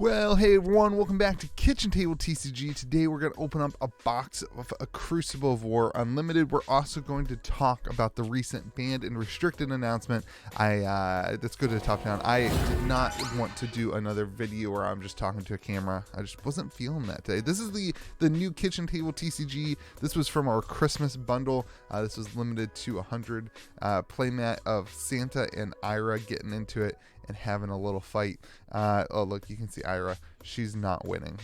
Well, hey everyone, welcome back to Kitchen Table TCG. Today we're going to open up a box of a Crucible of War Unlimited. We're also going to talk about the recent banned and restricted announcement. Let's go to the top down. I did not want to do another video where I'm just talking to a camera. I just wasn't feeling that today. This is the new Kitchen Table TCG. This was from our Christmas bundle. This was limited to 100 playmat of Santa and Ira getting into it and having a little fight. Oh, look, you can see Ira. She's not winning.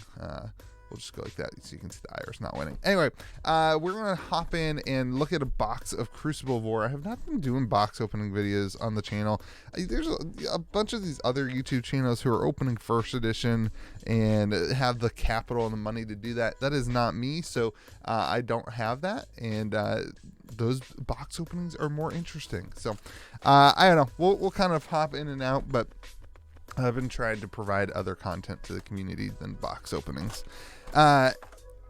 We'll just go like that so you can see the Ira's not winning. Anyway, we're going to hop in and look at a box of Crucible of War. I have not been doing box opening videos on the channel. There's a bunch of these other YouTube channels who are opening first edition and have the capital and the money to do that. That is not me, so I don't have that, and those box openings are more interesting. So I don't know. We'll kind of hop in and out, but I've been trying to provide other content to the community than box openings. Not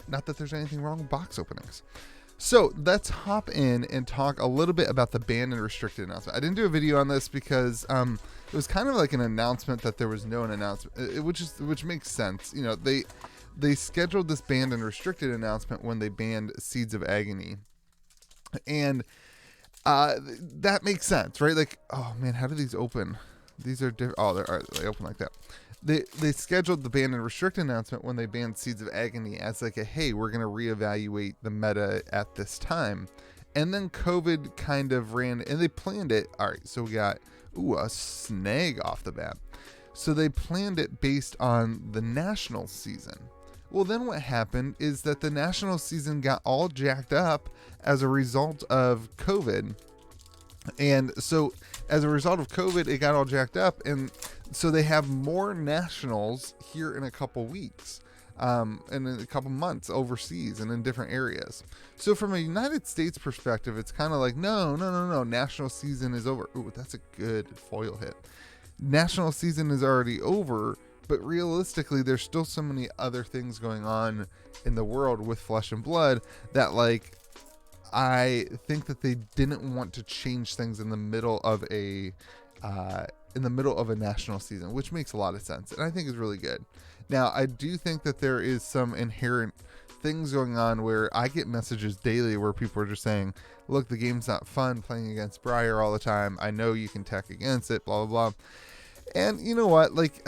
that there's anything wrong with box openings. So let's hop in and talk a little bit about the banned and restricted announcement. I didn't do a video on this because it was kind of like an announcement that there was no announcement, which makes sense. You know, they scheduled this banned and restricted announcement when they banned Seeds of Agony, and that makes sense, right? Like, oh man, how do these open? These are different. Oh, they open like that. They scheduled the ban and restrict announcement when they banned Seeds of Agony as like a, hey, we're going to reevaluate the meta at this time. And then COVID kind of ran, and they planned it. All right, so we got, a snag off the bat. So they planned it based on the national season. Well, then what happened is that the national season got all jacked up as a result of COVID. And so as a result of COVID, it got all jacked up. And so they have more nationals here in a couple weeks, and in a couple months overseas and in different areas. So from a United States perspective, it's kind of like, no. National season is over. Ooh, that's a good foil hit. National season is already over, but realistically, there's still so many other things going on in the world with Flesh and Blood that, like, I think that they didn't want to change things in the middle of a national season, which makes a lot of sense, and I think is really good. Now, I do think that there is some inherent things going on where I get messages daily where people are just saying, look, the game's not fun playing against Briar all the time. I know you can tech against it, blah, blah, blah. And you know what? Like,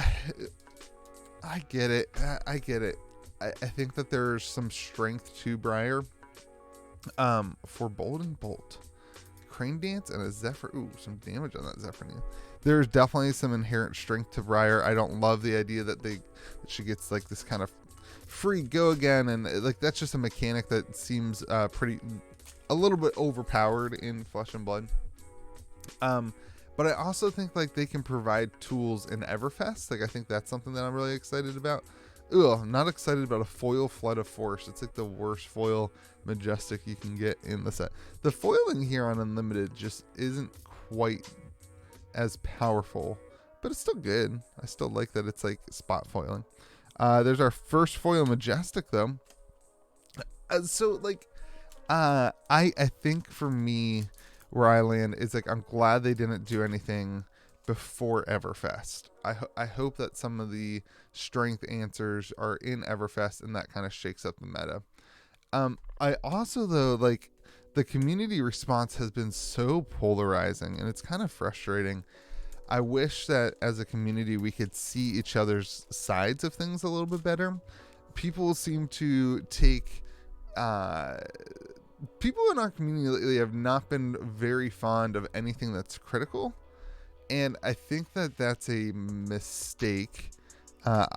I get it. I think that there's some strength to Briar. For Bold and Bolt, Crane Dance, and a Zephyr. Ooh, some damage on that Zephyr. There's definitely some inherent strength to Briar. I don't love the idea that she gets like this kind of free go again, and like that's just a mechanic that seems a little bit overpowered in Flesh and Blood. But I also think like they can provide tools in Everfest. Like I think that's something that I'm really excited about. Ooh, I'm not excited about a foil Flood of Force. It's like the worst foil Majestic you can get in the set. The foiling here on Unlimited just isn't quite as powerful, but it's still good. I still like that it's like spot foiling. There's our first foil Majestic though. So like, I think for me, where I land is like, I'm glad they didn't do anything before Everfest. I hope that some of the strength answers are in Everfest and that kind of shakes up the meta. I also, though, like, the community response has been so polarizing and it's kind of frustrating. I wish that as a community we could see each other's sides of things a little bit better. People seem to take people in our community lately have not been very fond of anything that's critical. And I think that that's a mistake.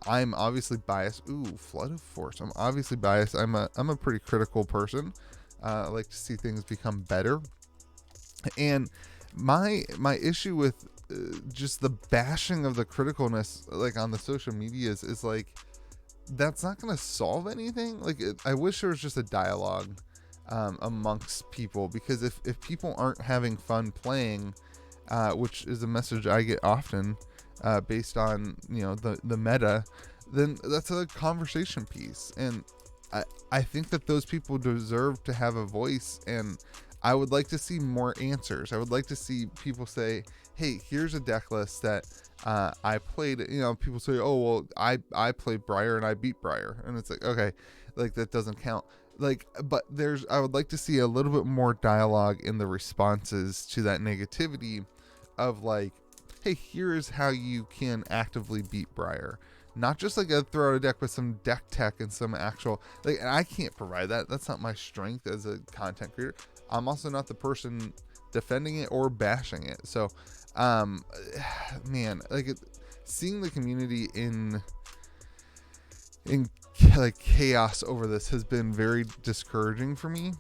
I'm obviously biased. Ooh, Flood of Force. I'm obviously biased. I'm a pretty critical person. I like to see things become better. And my issue with just the bashing of the criticalness, like on the social medias, is like that's not going to solve anything. Like I wish there was just a dialogue amongst people, because if people aren't having fun playing, which is a message I get often, based on, you know, the meta, then that's a conversation piece. And I think that those people deserve to have a voice. And I would like to see more answers. I would like to see people say, hey, here's a deck list that I played. People say, oh, well, I played Briar and I beat Briar. And it's like, okay, like that doesn't count. Like, but I would like to see a little bit more dialogue in the responses to that negativity of like, hey, here's how you can actively beat Briar. Not just like throw out a deck with some deck tech and some actual, like, and I can't provide that. That's not my strength as a content creator. I'm also not the person defending it or bashing it. So, man, like seeing the community in like chaos over this has been very discouraging for me.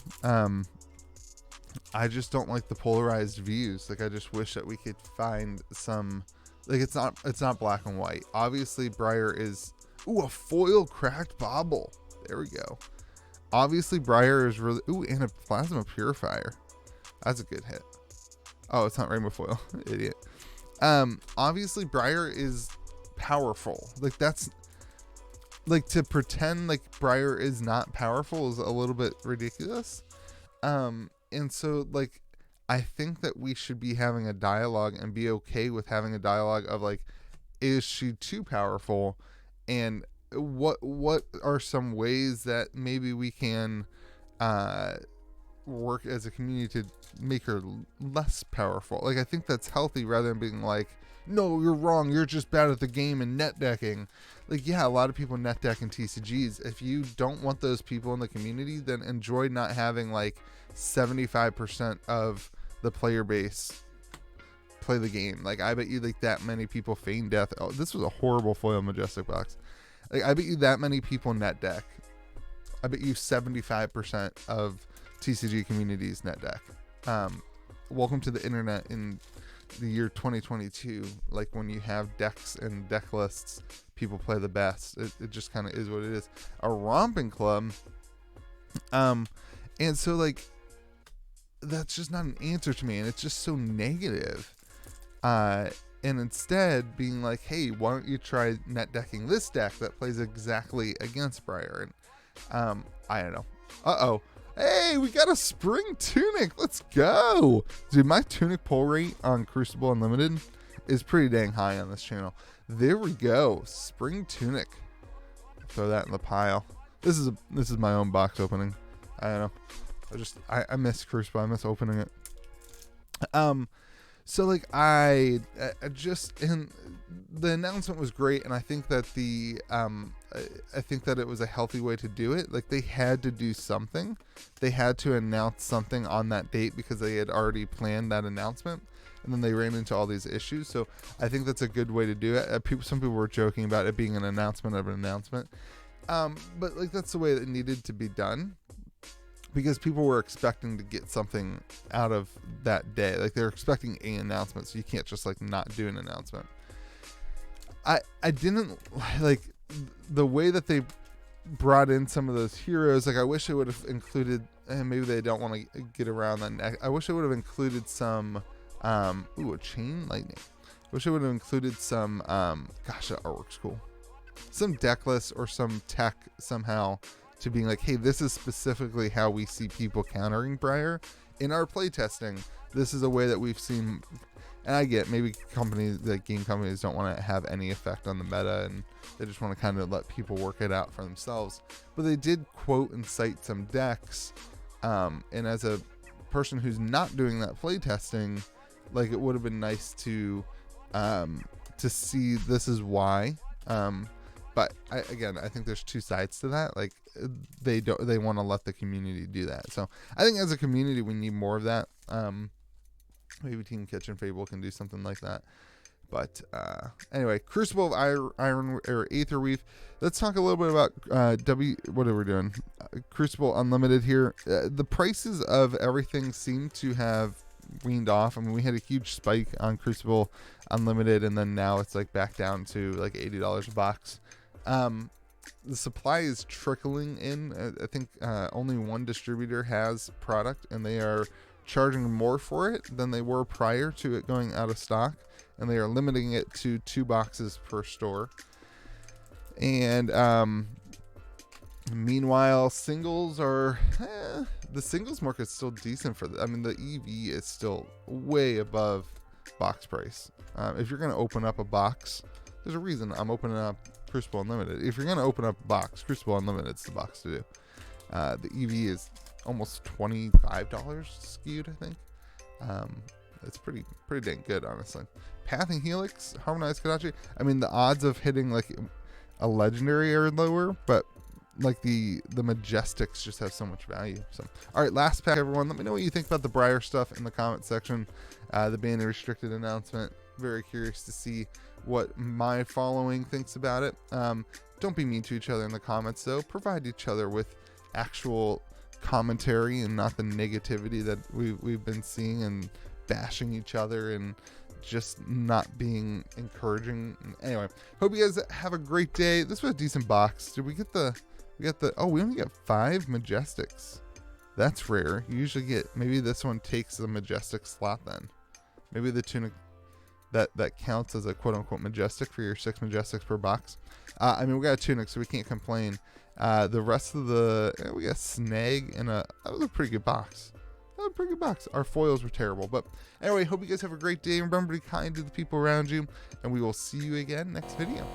I just don't like the polarized views. Like, I just wish that we could find some, like, it's not black and white. Obviously Briar is, a foil cracked bobble. There we go. Obviously Briar is really, and a plasma purifier. That's a good hit. Oh, it's not rainbow foil. Idiot. Obviously Briar is powerful. Like, that's, like, to pretend like Briar is not powerful is a little bit ridiculous. And so, like, I think that we should be having a dialogue and be okay with having a dialogue of like, is she too powerful? And what are some ways that maybe we can work as a community to make her less powerful? Like, I think that's healthy rather than being like, no, you're wrong, you're just bad at the game and net decking. Like, yeah, a lot of people net deck in TCGs. If you don't want those people in the community, then enjoy not having like 75% of the player base play the game. Like, I bet you like that many people feign death. Oh, this was a horrible foil majestic box. Like, I bet you that many people net deck. I bet you 75% of TCG communities net deck. Welcome to the internet in the year 2022. Like, when you have decks and deck lists, people play the best. It just kind of is what it is. A romping club. And so, like, that's just not an answer to me, and it's just so negative. And instead being like, hey, why don't you try net decking this deck that plays exactly against Briar? And I don't know. Hey, we got a spring tunic. Let's go. Dude, my tunic pull rate on Crucible Unlimited is pretty dang high on this channel. There we go. Spring tunic. Throw that in the pile. This is my own box opening. I don't know. I miss Crucible. I miss opening it. So like I just, and the announcement was great, and I think that it was a healthy way to do it. Like, they had to do something. They had to announce something on that date because they had already planned that announcement, and then they ran into all these issues. So I think that's a good way to do it. Some people were joking about it being an announcement of an announcement, but like, that's the way that it needed to be done, because people were expecting to get something out of that day. Like, they're expecting an announcement, so you can't just like not do an announcement. I didn't like the way that they brought in some of those heroes. Like, I wish it would have included, and maybe they don't want to get around that. I wish it would have included some, a chain lightning. I wish it would have included some, gosh, that artwork's cool. Some deck lists or some tech somehow to being like, hey, this is specifically how we see people countering Briar in our playtesting. This is a way that we've seen, and I get maybe companies, like game companies, don't want to have any effect on the meta, and they just want to kind of let people work it out for themselves. But they did quote and cite some decks, and as a person who's not doing that playtesting, like, it would have been nice to see this is why. But I think there's two sides to that. Like, they want to let the community do that. So I think as a community, we need more of that. Maybe Team Kitchen Fable can do something like that. But anyway, Crucible of Iron or Aetherweave. Let's talk a little bit about what are we doing? Crucible Unlimited here. The prices of everything seem to have weaned off. I mean, we had a huge spike on Crucible Unlimited, and then now it's like back down to like $80 a box. The supply is trickling in. I think only one distributor has product, and they are charging more for it than they were prior to it going out of stock, and they are limiting it to 2 boxes per store. And Meanwhile, singles are the singles market's still decent for I mean, the EV is still way above box price. If you're going to open up a box, there's a reason I'm opening up Crucible Unlimited. If you're going to open up a box, Crucible Unlimited is the box to do. The EV is almost $25 skewed, I think. It's pretty dang good, honestly. Pathing Helix, Harmonized Kadachi. I mean, the odds of hitting like a legendary are lower, but like the Majestics just have so much value. So, all right, last pack, everyone. Let me know what you think about the Briar stuff in the comment section. The banned and restricted announcement. Very curious to see what my following thinks about it. Don't be mean to each other in the comments, though. Provide each other with actual commentary and not the negativity that we've been seeing and bashing each other and just not being encouraging. Anyway, hope you guys have a great day. This was a decent box. Did we get oh, we only got 5 Majestics. That's rare. You usually get, maybe this one takes the Majestic slot then. Maybe the tunic that counts as a quote-unquote Majestic for your 6 Majestics per box. I mean, we got a tunic, so we can't complain. The rest of we got Snag and that was a pretty good box. That was a pretty good box. Our foils were terrible. But anyway, hope you guys have a great day. Remember to be kind to the people around you, and we will see you again next video.